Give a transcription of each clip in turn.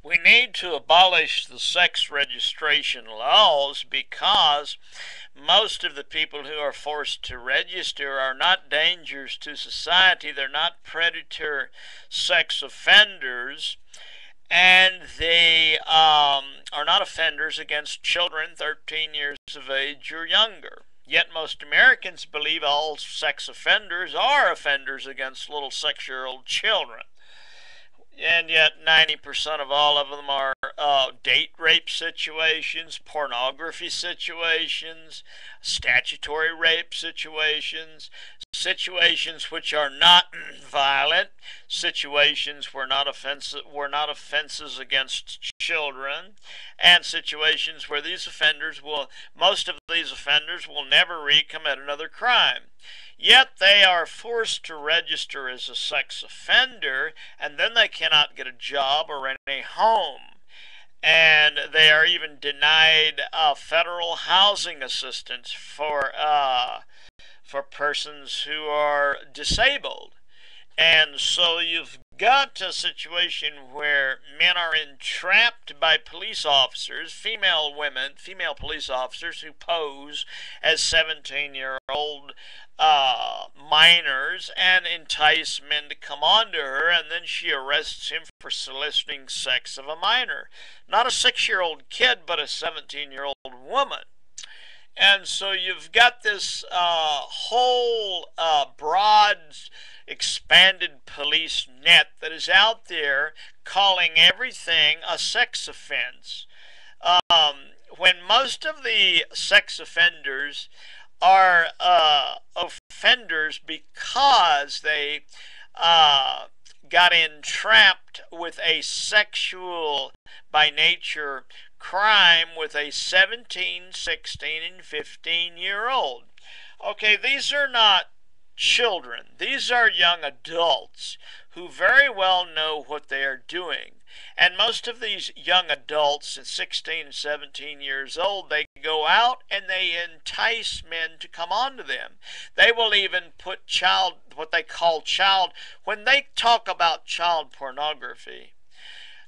We need to abolish the sex registration laws because most of the people who are forced to register are not dangers to society. They're not predator sex offenders, and they are not offenders against children 13 years of age or younger. Yet most Americans believe all sex offenders are offenders against little 6-year-old children. And yet 90% of all of them are date rape situations, pornography situations, statutory rape situations, situations which are not violent, situations were not offenses against children, and situations where most of these offenders will never recommit another crime. Yet they are forced to register as a sex offender, and then they cannot get a job or rent a home. And they are even denied federal housing assistance for persons who are disabled. And so you've got a situation where men are entrapped by police officers, female police officers who pose as 17-year-old minors and entice men to come on to her, and then she arrests him for soliciting sex of a minor. Not a 6-year-old kid, but a 17-year-old woman. And so you've got this whole broad, expanded police net that is out there calling everything a sex offense. When most of the sex offenders are offenders because they got entrapped with a sexual by nature crime with a 17, 16, and 15-year-old. Okay, these are not children. These are young adults who very well know what they are doing. And most of these young adults at 16 and 17 years old, they go out and they entice men to come on to them. They will even put what they call when they talk about child pornography,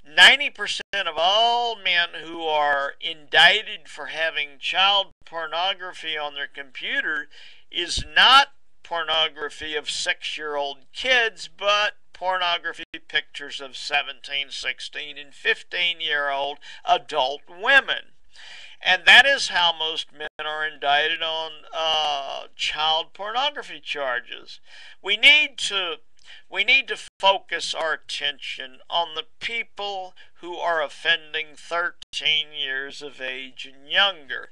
90% of all men who are indicted for having child pornography on their computer is not pornography of 6-year-old kids, but pornography pictures of 17, 16, and 15-year-old adult women. And that is how most men are indicted on child pornography charges. We need to focus our attention on the people who are offending 13 years of age and younger.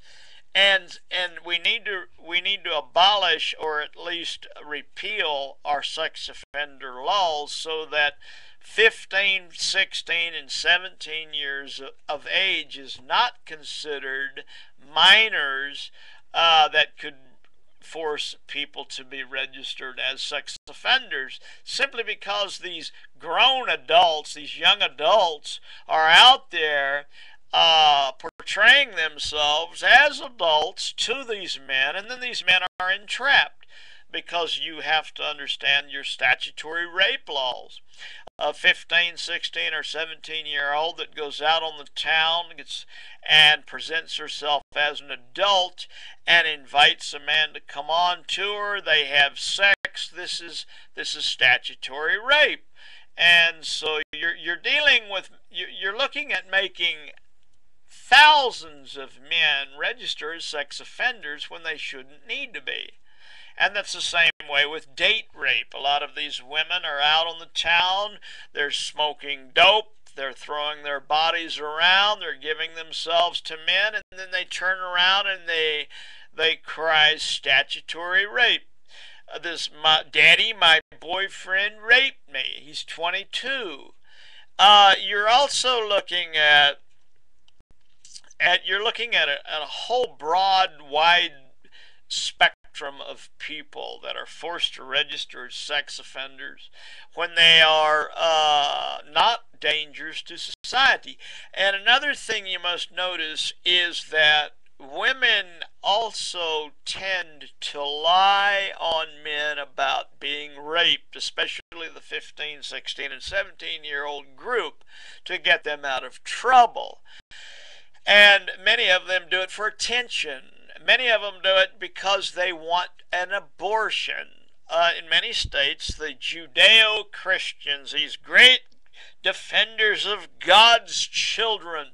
And we need to abolish or at least repeal our sex offender laws so that 15, 16, and 17 years of age is not considered minors that could force people to be registered as sex offenders, simply because these grown adults, these young adults, are out there portraying themselves as adults to these men, and then these men are entrapped because you have to understand your statutory rape laws. A 15, 16, or 17-year-old that goes out on the town and presents herself as an adult and invites a man to come on to her, they have sex, this is statutory rape. And so you're looking at making thousands of men register as sex offenders when they shouldn't need to be. And that's the same way with date rape. A lot of these women are out on the town, they're smoking dope, they're throwing their bodies around, they're giving themselves to men, and then they turn around and they cry statutory rape. Daddy, my boyfriend raped me. He's 22. You're also looking at a whole broad, wide spectrum of people that are forced to register as sex offenders when they are not dangers to society. And another thing you must notice is that women also tend to lie on men about being raped, especially the 15, 16, and 17-year-old group, to get them out of trouble. And many of them do it for attention. Many of them do it because they want an abortion. In many states, the Judeo-Christians, these great defenders of God's children,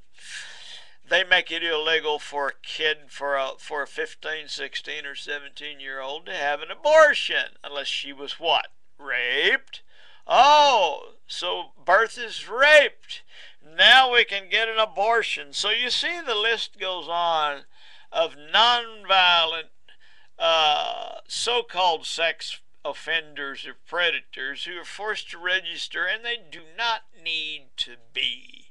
they make it illegal for a kid, for a 15, 16, or 17-year-old to have an abortion, unless she was what? Raped? Oh, so birth is raped. Now we can get an abortion. So you see the list goes on of nonviolent so-called sex offenders or predators who are forced to register, and they do not need to be.